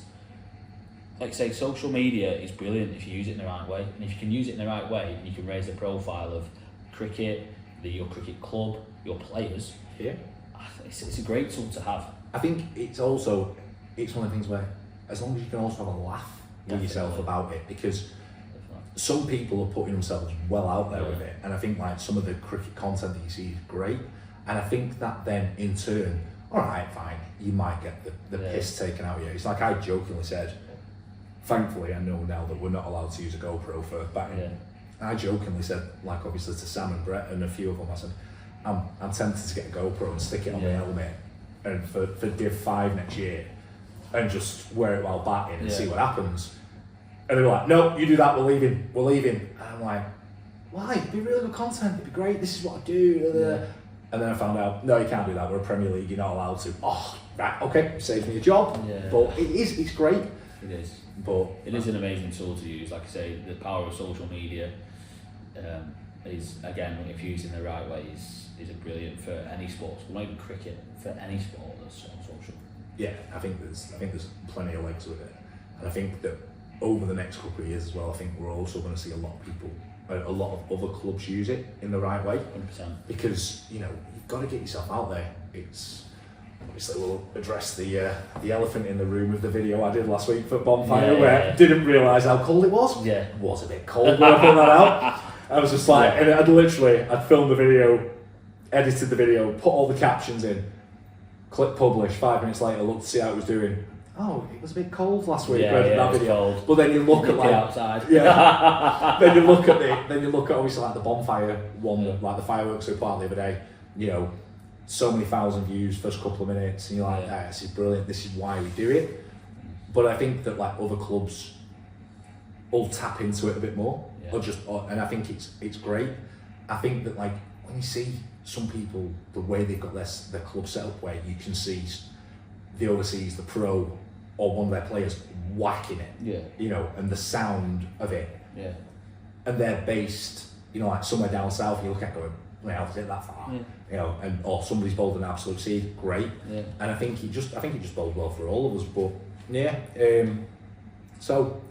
like I say, social media is brilliant if you use it in the right way, and if you can use it in the right way, you can raise the profile of cricket, your cricket club, your players. Yeah, it's a great tool to have. I think it's one of the things where, as long as you can also have a laugh with yourself about it, because some people are putting themselves well out there with it, and I think like some of the cricket content that you see is great, and I think that then in turn, all right, fine, you might get the piss taken out of you. It's like I jokingly said, thankfully I know now that we're not allowed to use a GoPro for batting. Yeah. I jokingly said, like obviously to Sam and Brett and a few of them, I said, I'm tempted to get a GoPro and stick it on my helmet, and for 𝗙𝗹𝘁 next year, and just wear it while batting and see what happens. And they were like, no, you do that, we're leaving. And I'm like, why? It'd be really good content, it'd be great, this is what I do. Yeah. And then I found out, no, you can't do that, we're a Premier League, you're not allowed to. Oh, right, okay, saves me a job. Yeah. But it's great. It is. But it is an amazing tool to use. Like I say, the power of social media is, again, if used in the right way, is a brilliant for any sport. Not even cricket, for any sport that's on social. Yeah, I think there's plenty of legs with it, and I think that over the next couple of years as well, I think we're also going to see a lot of people, a lot of other clubs use it in the right way. 100%. Because you've got to get yourself out there. It's obviously we'll address the elephant in the room of the video I did last week for Bonfire, where I didn't realise how cold it was. Yeah, it was a bit cold when I put that out. I was just like, and I'd filmed the video, edited the video, put all the captions in, click publish. 5 minutes later, looked to see how it was doing. Oh, it was a bit cold last week. That video. Cold. But then you look at like outside. Yeah. then you look at obviously like the Bonfire one, like the fireworks we put out the other day. So many thousand views first couple of minutes, and you're like, this is brilliant. This is why we do it. But I think that like other clubs will tap into it a bit more, and I think it's great. I think that like when you see some people, the way they've got their club set up, where you can see the overseas, the pro, or one of their players whacking it, and the sound of it, and they're based, like somewhere down south, and you look at it going, well, how to hit that far, or somebody's bowled an absolute seed, great, and I think it just bowled well for all of us. But so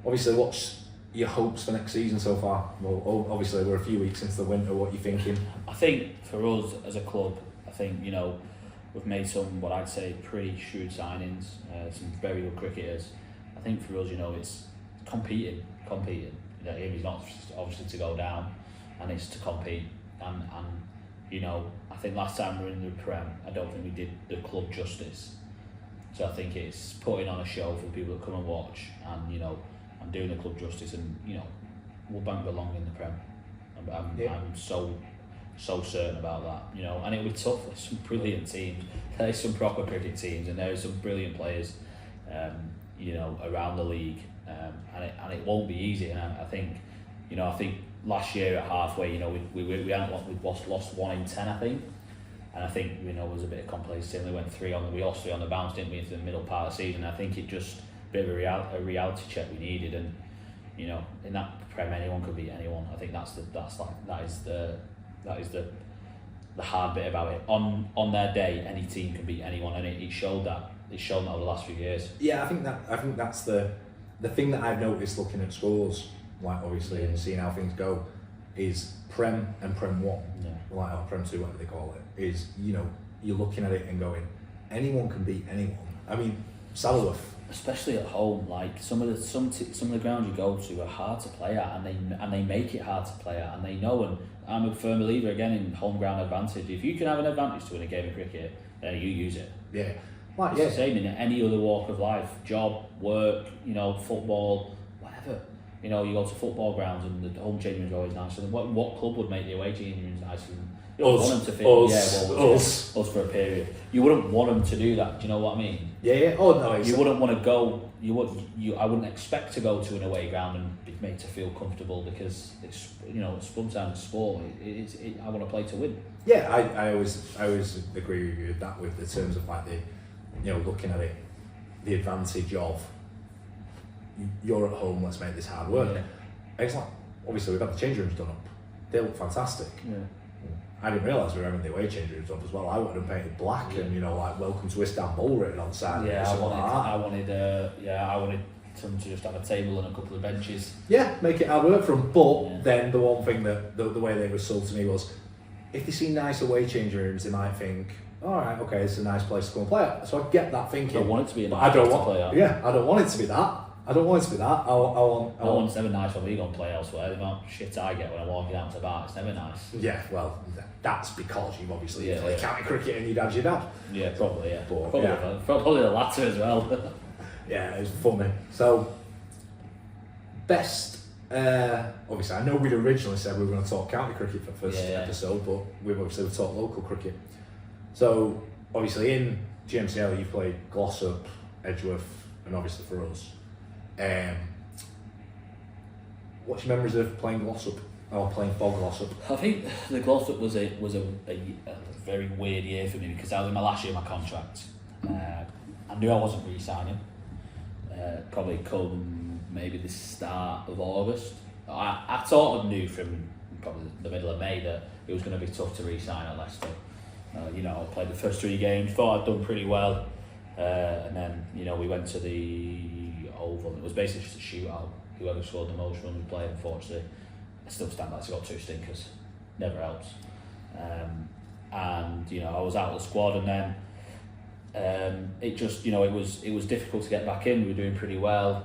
obviously, what's your hopes for next season so far? Well, obviously we're a few weeks into the winter. What are you thinking? I think for us as a club, I think we've made some, what I'd say, pretty shrewd signings, some very good cricketers. I think for us, it's competing. The aim is not obviously to go down, and it's to compete. And I think last time we were in the Prem, I don't think we did the club justice. So I think it's putting on a show for people that come and watch, and doing the club justice, and Woodbank belong in the Prem. I'm so certain about that, and it'll be tough. There's some brilliant teams, there's some proper cricket teams, and there's some brilliant players, around the league, and it won't be easy. And I think last year at halfway, we'd lost 1 in 10, I think, and I think there was a bit of complacency. We lost 3 on the bounce, didn't we, into the middle part of the season. I think it just a bit of a reality check we needed, and in that Prem anyone could beat anyone. I think that is the hard bit about it. On their day, any team can beat anyone, and it showed that. It's shown that over the last few years. Yeah, I think that's the thing that I've noticed looking at scores, like obviously, and seeing how things go, is Prem and Prem 1, or Prem 2, whatever they call it, is you're looking at it and going, anyone can beat anyone. I mean, Saddleworth. Especially at home, like some of the grounds you go to are hard to play at, and they make it hard to play at, and they know. And I'm a firm believer again in home ground advantage. If you can have an advantage to win a game of cricket, then you use it. Yeah, it's the same in any other walk of life, job, work, football, whatever. you know, you go to football grounds and the home changing rooms are always nice. And what club would make the away changing rooms nice? And you don't want them to fit. Us for a period. You wouldn't want them to do that. Do you know what I mean? Yeah. Oh no. You wouldn't want to go. I wouldn't expect to go to an away ground and be made to feel comfortable because it's, you know, sometimes sport. I want to play to win. Yeah, I always agree with you with that, with the terms of like the, you know, looking at it, the advantage of you're at home, let's make this hard work. Yeah. It's like, obviously we've had the change rooms done up. They look fantastic. Yeah. I didn't realise we were having the away change rooms up as well. I wanted them painted black and, you know, like welcome to 𝗖𝗹𝘂𝗰𝗀𝘁 written on the side. Yeah, I wanted them to just have a table and a couple of benches. Yeah, make it hard work for them. But then the one thing that the way they were sold to me was, if they see nice away change rooms, they might think, all right, okay, it's a nice place to go and play at. So I get that thinking. I don't want it to be a nice place to play at. Yeah, I don't want it to be that. I want it's never nice when we go and play elsewhere. The amount of shit I get when I'm walking out to the bar, it's never nice. Yeah, well, that's because you've obviously played county cricket and your dad's your dad. Yeah, probably, yeah. But, probably the latter as well. Yeah, it's funny. So, best, obviously, I know we'd originally said we were going to talk county cricket for the first episode, but we've obviously talked local cricket. So, obviously, in GMCL, you've played 𝗏𝗏𝘁, Edgeworth, and obviously for us. What's your memories of playing 𝗏𝗏𝘁 or playing for 𝗏𝗏𝘁? I think the 𝗏𝗏𝘁 was a very weird year for me because I was in my last year of my contract. I knew I wasn't re-signing. Probably come maybe the start of August. I sort of knew from probably the middle of May that it was going to be tough to re-sign at Leicester. You know, I played the first 3 games, thought I'd done pretty well, and then, you know, we went to the Oval. It was basically just a shootout. Whoever scored the most runs would play. Unfortunately, I still stand by. I got 2 stinkers. Never helps. And you know, I was out of the squad, and then it just, you know, it was difficult to get back in. We were doing pretty well.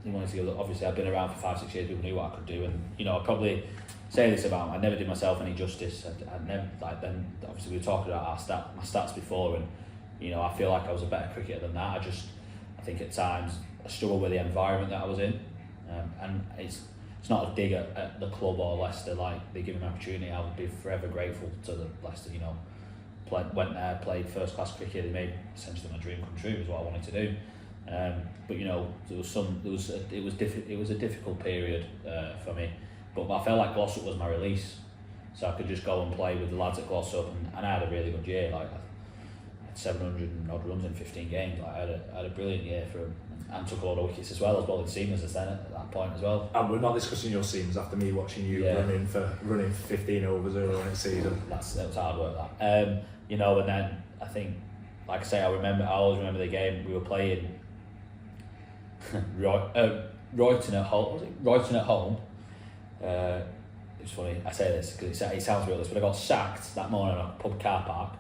You wanted to go, obviously, I've been around for 5-6 years. People knew what I could do, and you know, I probably say this about I never did myself any justice. I never, like, then obviously we were talking about my stats before, and you know, I feel like I was a better cricketer than that. I think at times I struggled with the environment that I was in, and it's not a dig at the club or Leicester. Like, they give me an opportunity, I would be forever grateful to the Leicester. You know, went there, played first class cricket. They made essentially my dream come true. Is what I wanted to do. But you know, it was a difficult period for me. But I felt like 𝗏𝗏𝘁 was my release, so I could just go and play with the lads at 𝗏𝗏𝘁, and I had a really good year. Like, I had 700 odd runs in 15 games. Like, I had a brilliant year for him, and took a lot of wickets as well. I was bowling seamers then at that point as well. And we're not discussing your seams after me watching you running 15 overs earlier in the season. That was hard work, that. You know, and then I think, like I say, I always remember the game we were playing. Royton at home. Was it Royton at home? It's funny I say this because it sounds realist, but I got sacked that morning at a pub car park.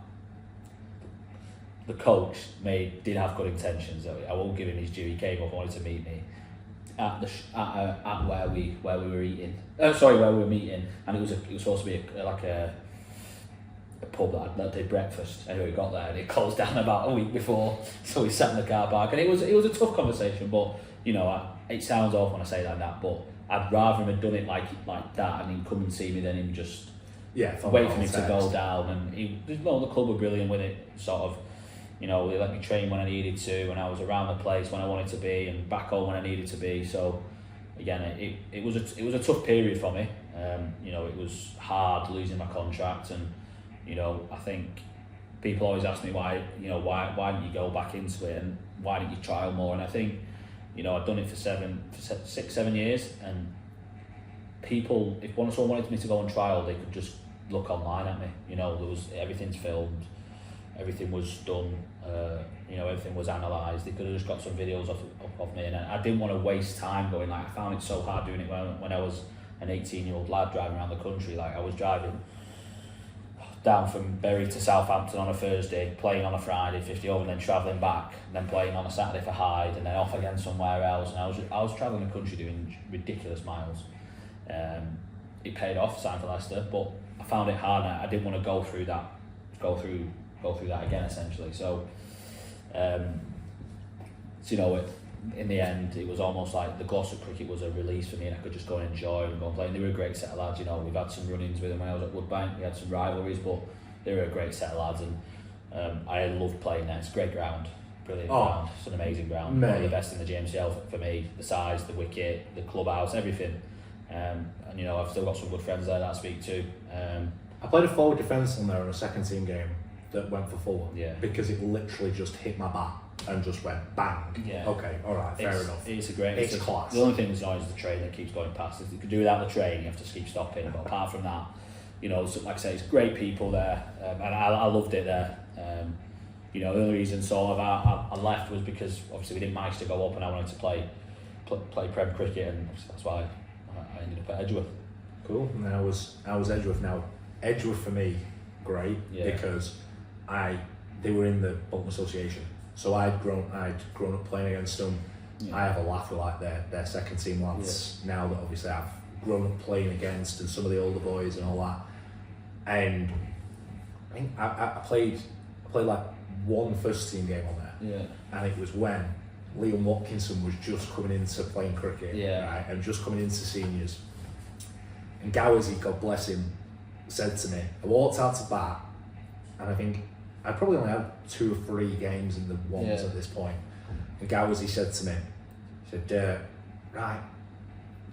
The coach did have good intentions. I won't give him his due. He came up, wanted to meet me at where we were eating. Where we were meeting, and it was supposed to be a pub that did breakfast. Anyway, we got there and it closed down about a week before, so we sat in the car park, and it was a tough conversation. But you know, it sounds off when I say that, but I'd rather him have done it like that and him come and see me than him just wait for me to go down. And the club were brilliant with it, sort of. You know, they let me train when I needed to, and I was around the place when I wanted to be, and back home when I needed to be. So again, it was a tough period for me. You know, it was hard losing my contract, and you know, I think people always ask me why didn't you go back into it, and why didn't you trial more? And I think, you know, I'd done it for 6-7 years, and people, if someone wanted me to go on trial, they could just look online at me. You know, everything's filmed, everything was done, you know, everything was analysed. They could have just got some videos of me, and I didn't want to waste time going. Like, I found it so hard doing it when I was an 18-year-old lad driving around the country. Like, I was driving down from Bury to Southampton on a Thursday, playing on a Friday, 50 over, and then travelling back, and then playing on a Saturday for Hyde, and then off again somewhere else. And I was travelling the country doing ridiculous miles. It paid off, signed for Leicester, but I found it hard, and I didn't want to go through that again, essentially. So, you know, in the end, it was almost like the gloss of cricket was a release for me, and I could just go and enjoy and go and play. And they were a great set of lads. You know, we've had some run-ins with them when I was at Woodbank. We had some rivalries, but they were a great set of lads, and I loved playing there. It's a great ground, brilliant ground. It's an amazing ground. One of the best in the GMCL for me. The size, the wicket, the clubhouse, everything. And you know, I've still got some good friends there that I speak to. I played a forward defence on there in a second team game that went for 4 because it literally just hit my bat and just went bang. Yeah. Okay, all right, fair enough. It's class. The only thing that's annoying is the train that keeps going past. If you could do without the train, you have to keep stopping. But apart from that, you know, so, like I say, it's great people there, and I loved it there. You know, the only reason sort of I left was because obviously we didn't manage to go up, and I wanted to play Prem cricket, and that's why I ended up at Edgeworth. Cool. And then I was Edgeworth. Now Edgeworth for me, great because they were in the Bolton Association, so I'd grown up playing against them. I have a laugh with like their second team lads now that obviously I've grown up playing against, and some of the older boys and all that. And I think I played like one first team game on there, and it was when Liam Watkinson was just coming into playing cricket, right, and just coming into seniors. And 𝗙𝗹𝘁, God bless him, said to me, I walked out to bat, and I think I probably only had 2 or 3 games in the ones at this point. And 𝗙𝗹𝘁 said to me, he said, right,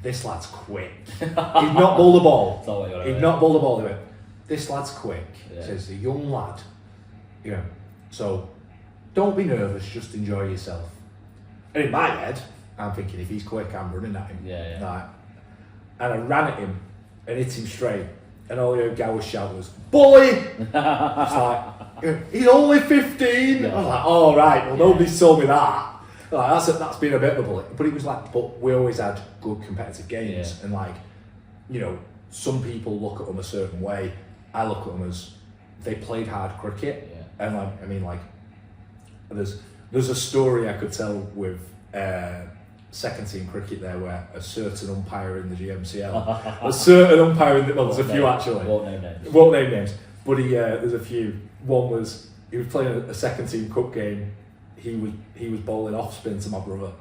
this lad's quick. He'd not bowled the ball. He'd not bowled the ball. He went, this lad's quick. He says, a young lad, you know, so don't be nervous, just enjoy yourself. And in my head, I'm thinking, if he's quick, I'm running at him. Right. And I ran at him and hit him straight. And all you heard 𝗙𝗹𝘁 shout was, bully! It's like, he's only 15. I was like, oh right, well nobody's told me that. Like, that's been a bit of a bully. But it was like, but we always had good competitive games. And like, you know, some people look at them a certain way. I look at them as they played hard cricket. And like, I mean, like, there's a story I could tell with second team cricket there where a certain umpire in the GMCL, a certain umpire in the, well, there's a few actually. Won't name names. But there's a few. One was, he was playing a second team cup game. He was bowling off spin to my brother,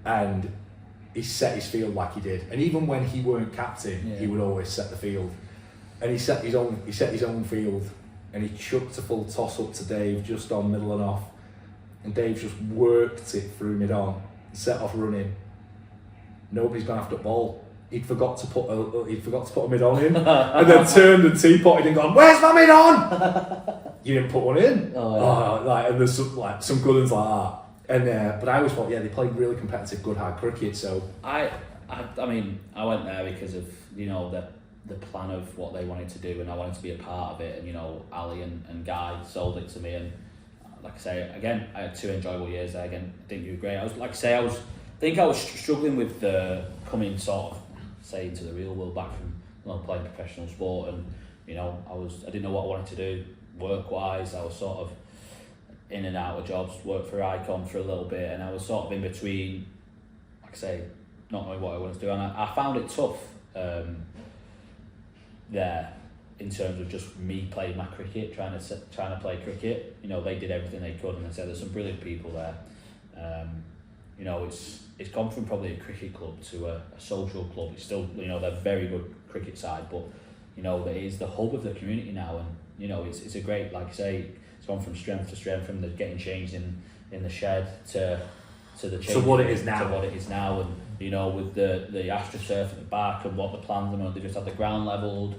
and he set his field like he did. And even when he weren't captain, he would always set the field. And he set his own field, and he chucked a full toss up to Dave just on middle and off, and Dave just worked it through mid on, set off running. Nobody's gone after ball. He'd forgot to put a mid on in, and then turned and teapotted and gone, "Where's my mid on?" You didn't put one in. And there's some good ones like that. And but I always thought, they played really competitive, good hard cricket. So I mean, I went there because of, you know, the plan of what they wanted to do, and I wanted to be a part of it. And you know, Ali and Guy sold it to me, and like I say, again, I had 2 enjoyable years there. Again, I think you were great. I think I was struggling with coming sort of, say, into the real world, back from, you know, playing professional sport, and you know, I didn't know what I wanted to do work wise. I was sort of in and out of jobs, worked for Icon for a little bit, and I was sort of in between, like I say, not knowing what I wanted to do, and I found it tough there in terms of just me playing my cricket, trying to play cricket. You know, they did everything they could, and I said there's some brilliant people there. You know, it's gone from probably a cricket club to a social club. It's still, you know, they're very good cricket side, but you know, it is the hub of the community now, and you know, it's a great, like I say, it's gone from strength to strength, from the getting changed in the shed to the change to what it is now. And you know, with the AstroTurf at the back and what the plans are, they just had the ground levelled.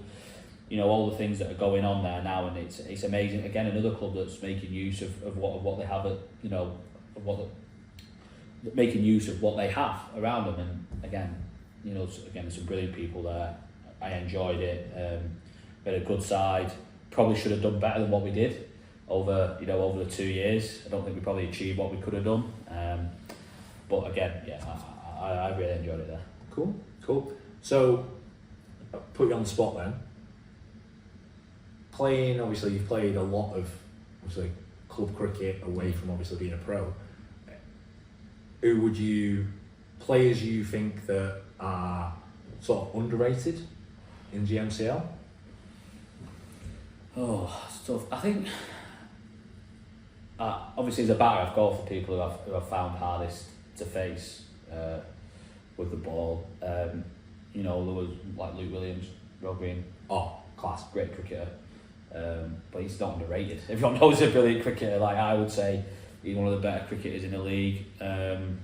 You know, all the things that are going on there now, and it's amazing. Again, another club that's making use of what they have at, you know, making use of what they have around them. And again, you know, there's some brilliant people there. I enjoyed it. We had a good side. Probably should have done better than what we did over the 2 years. I don't think we probably achieved what we could have done. But again, I really enjoyed it there. Cool. So, I'll put you on the spot then. Playing, obviously, you've played a lot of club cricket away from obviously being a pro. Who would players you think that are sort of underrated in GMCL? Oh, it's tough. I think obviously as a batter, I've gone for people who I've found hardest to face with the ball. You know, there was like Luke Williams, Rob Green. Oh, class. Great cricketer. But he's not underrated. Everyone knows he's a brilliant cricketer. Like, I would say he's one of the better cricketers in the league. I'm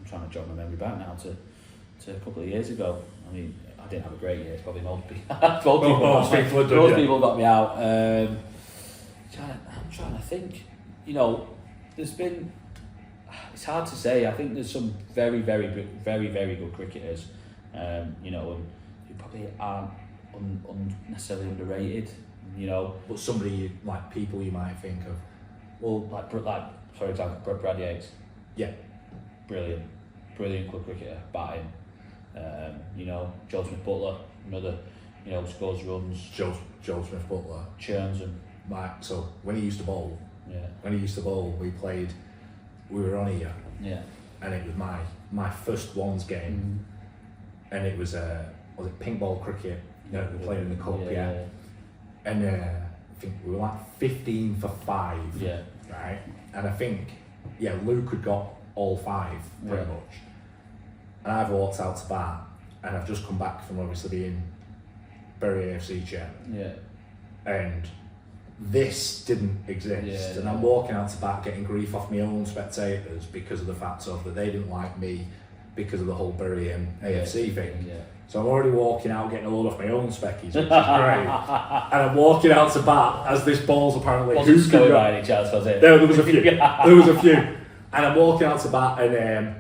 trying to jog my memory back now to a couple of years ago. I mean, I didn't have a great year. It's probably most people. Most people got me out. I'm trying to think. You know, there's been. It's hard to say. I think there's some very good cricketers. You know, and who probably aren't unnecessarily underrated. You know, but somebody like people you might think of. Well, like for example, Brad Yates. Yeah. Brilliant club cricketer, batting. You know, Joe Smith-Butler, another, you know, scores runs. Joe Smith-Butler. Churns and. So when he used to bowl. Yeah. When he used to bowl, we were on here. Yeah. And it was my first ones game, and it was it pink ball cricket? You know, we were playing in the cup, yeah. And I think we were like 15 for 5. Yeah. Right. And I think Luke had got all 5 pretty much. And I've walked out to bat, and I've just come back from obviously being Bury AFC chair. Yeah. And this didn't exist, and I'm walking out to bat getting grief off my own spectators because of the fact of that they didn't like me because of the whole Bury and AFC thing. Yeah. So I'm already walking out getting a load off my own speckies, which is great. And I'm walking out to bat as this ball's apparently wasn't going by any chance, was it? There was a few. There was a few. And I'm walking out to bat, and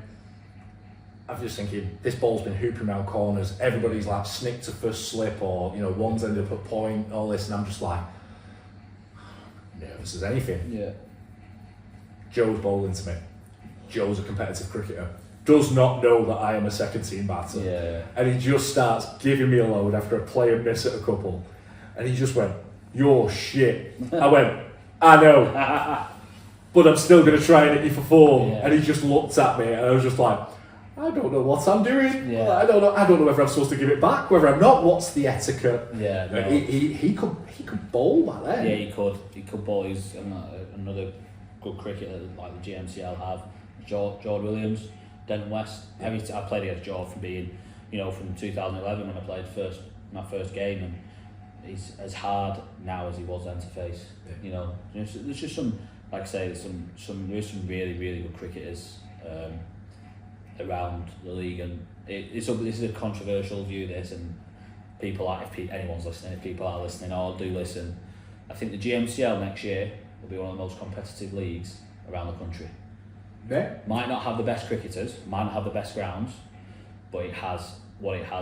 I'm just thinking, this ball's been hooping around corners. Everybody's like snicked to first slip, or you know, one's ended up at point, all this, and I'm just like, nervous as anything. Yeah. Joe's bowling to me. Joe's a competitive cricketer. Does not know that I am a second team batter. Yeah. And he just starts giving me a load after a play and miss at a couple. And he just went, "You're shit." I went, "I know. But I'm still going to try and hit you for 4. Yeah. And he just looked at me, and I was just like, I don't know what I'm doing. Yeah. I don't know whether I'm supposed to give it back, whether I'm not. What's the etiquette? Yeah. No. He could bowl back then. Yeah, he could bowl. He's another good cricketer like the GMCL have. George Williams, Denton West. Yeah. I played against George from being, you know, from 2011 when I played my first game, and he's as hard now as he was then to face. Yeah. You know, there's just some, like I say, there's some really good cricketers around the league, and this is a controversial view, this, and people are, if anyone's listening, if people are listening or do listen, I think the GMCL next year will be one of the most competitive leagues around the country. Yeah. Might not have the best cricketers, might not have the best grounds, but it has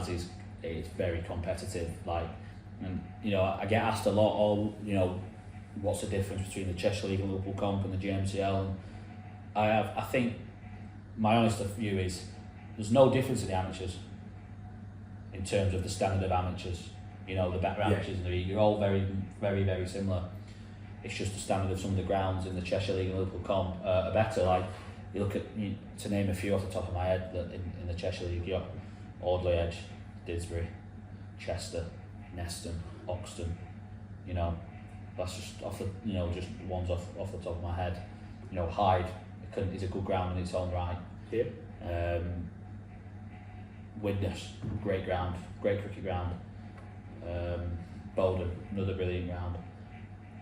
is it's very competitive. Like, and you know, I get asked a lot, you know, what's the difference between the Cheshire League and Liverpool Comp and the GMCL? And I think my honest view is there's no difference in the amateurs in terms of the standard of amateurs. You know, the better amateurs in the league, you're all very similar. It's just the standard of some of the grounds in the Cheshire League and Liverpool Comp are better. Like, you look at, to name a few off the top of my head, that in the Cheshire League, you got Audley Edge, Didsbury, Chester, Neston, Oxton. You know, that's just off the, you know, just ones off the top of my head. You know, Hyde is a good ground in its own right. Yep. Widnes, great ground, great cricket ground. Bowden, another brilliant ground.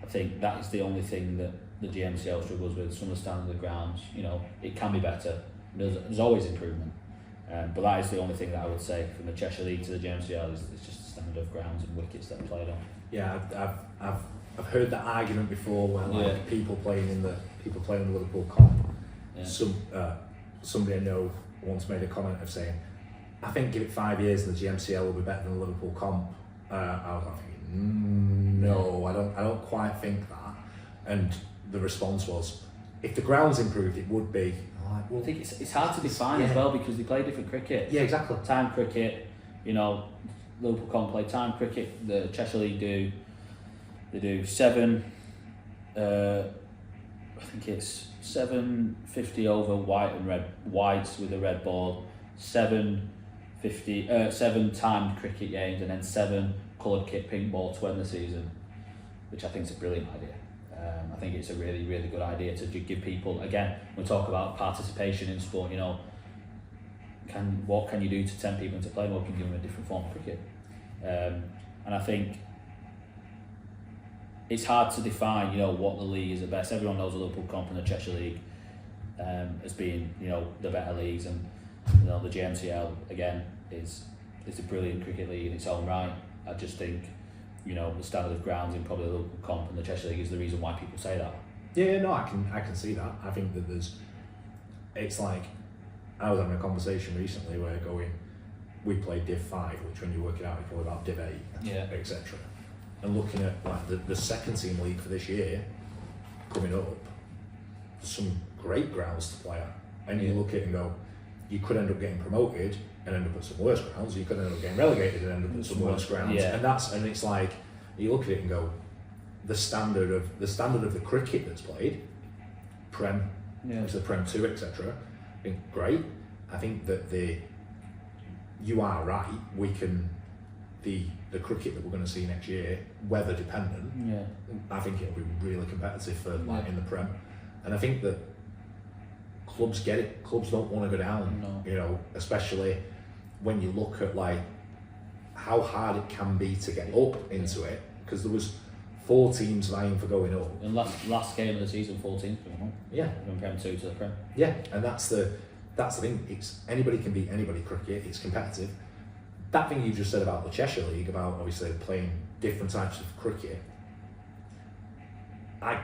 I think that is the only thing that the GMCL struggles with, some of the standard of the grounds. You know, it can be better. There's always improvement. But that is the only thing that I would say from the Cheshire League to the GMCL is it's just the standard of grounds and wickets that are played on. Yeah, I've heard that argument before where like people playing in the Liverpool Comp. Yeah. Somebody I know once made a comment of saying, I think give it 5 years and the GMCL will be better than the Liverpool Comp. I was like thinking, no, I don't quite think that. And the response was, if the ground's improved, it would be. Like, well, I think it's hard to define as well because they play different cricket. Yeah, exactly. Time cricket, you know, Liverpool Comp play time cricket. The Cheshire League do 7. I think it's 750 over white and red, whites with a red ball, 7 timed cricket games, and then 7 coloured kit pink ball to end the season, which I think is a brilliant idea. I think it's a really, really good idea to give people, again, we talk about participation in sport, you know, what can you do to tempt people into playing? What can you give them a different form of cricket? And I think it's hard to define, you know, what the league is the best. Everyone knows the Liverpool Comp and the Cheshire League as being, you know, the better leagues, and you know the GMCL again is a brilliant cricket league in its own right. I just think, you know, the standard of grounds in probably the Liverpool Comp and the Cheshire League is the reason why people say that. Yeah, no, I can see that. I think that it's like, I was having a conversation recently where we played Div 5, which when you work it out, it's probably about Div 8, etc. And looking at like the second team league for this year coming up, there's some great grounds to play at. And you look at it and go, you could end up getting promoted and end up at some worse grounds. You could end up getting relegated and end up at some worse grounds. And it's like, you look at it and go, the standard of the cricket that's played, Prem, the Prem 2, etc. I think great. I think that you are right. We can the cricket that we're going to see next year, weather dependent. I think it'll be really competitive for in the Prem, and I think that clubs get it. Clubs don't want to go down. No. You know, especially when you look at like how hard it can be to get up into it, because there was 4 teams vying for going up. And last game of the season, 4 teams going up. Yeah. From Prem 2 to the Prem. Yeah, and that's the thing. It's anybody can beat anybody cricket. It's competitive. That thing you just said about the Cheshire League, about obviously playing different types of cricket. I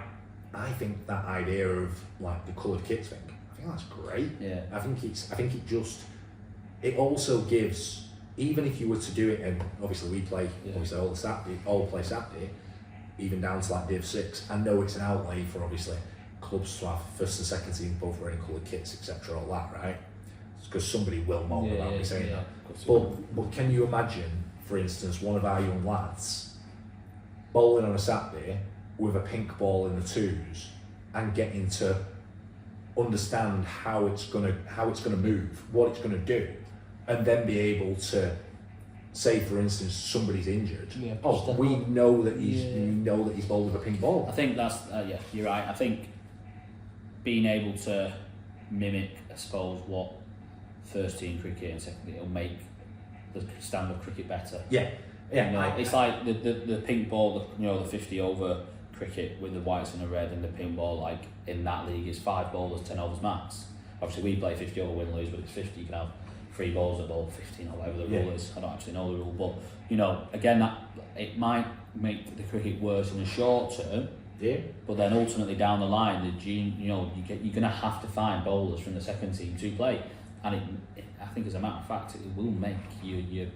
think that idea of like the coloured kits thing, I think that's great. Yeah. I think it also gives, even if you were to do it, and obviously we play obviously all play Saturday, even down to like Div 6. I know it's an outlay for obviously clubs to have first and second team both wearing coloured kits, etc. All that, right? Because somebody will moan about me saying that. But can you imagine, for instance, one of our young lads bowling on a Saturday with a pink ball in the 2s and getting to understand how it's gonna move, what it's gonna do, and then be able to say, for instance, somebody's injured. We know that he's bowled with a pink ball. I think that's you're right. I think being able to mimic, I suppose, what first team cricket and second team will make the standard of cricket better. Yeah. You know, it's like the pink ball, the 50 over cricket with the whites and the red, and the pink ball, like in that league, is 5 bowlers, 10 overs max. Obviously we play 50 over win lose, but it's 50. You can have 3 bowlers that bowl 15 or whatever the rule is. I don't actually know the rule, but again, that it might make the cricket worse in the short term. Yeah. But then ultimately down the line, you're going to have to find bowlers from the second team to play, and I think as a matter of fact, it will make your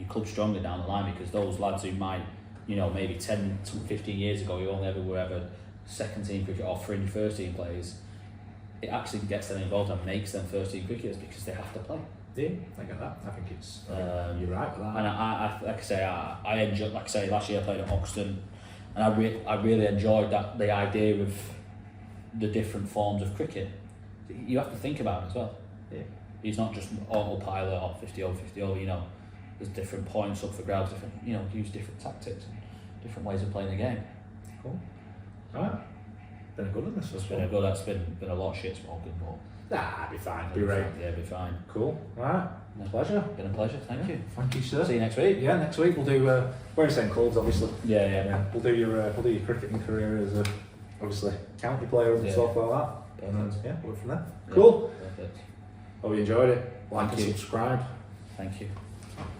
club stronger down the line, because those lads who might, maybe 10 to 15 years ago, who only ever were ever second team cricket or fringe first team players, it actually gets them involved and makes them first team cricketers because they have to play. Yeah, I get that. I think it's you're right with that. And I like I say, I enjoyed, like I say, last year I played at Hoxton, and I really enjoyed the idea of the different forms of cricket. You have to think about it as well. Yeah. It's not just autopilot or 50 over 50 over, there's different points up for grabs, different, use different tactics and different ways of playing the game. Cool. Alright. Been a good one this. It's been a lot of shit smoking, but I'd be fine. Be right. Yeah, be fine. Cool. Alright. Pleasure. Been a pleasure. Thank you. Thank you, sir. See you next week. Yeah, next week we'll do. We're in the same clubs, obviously. Yeah. We'll do your cricketing career as a obviously county player and stuff like that. And then, work from there. Cool. Perfect. Hope you enjoyed it. Like and subscribe. Thank you.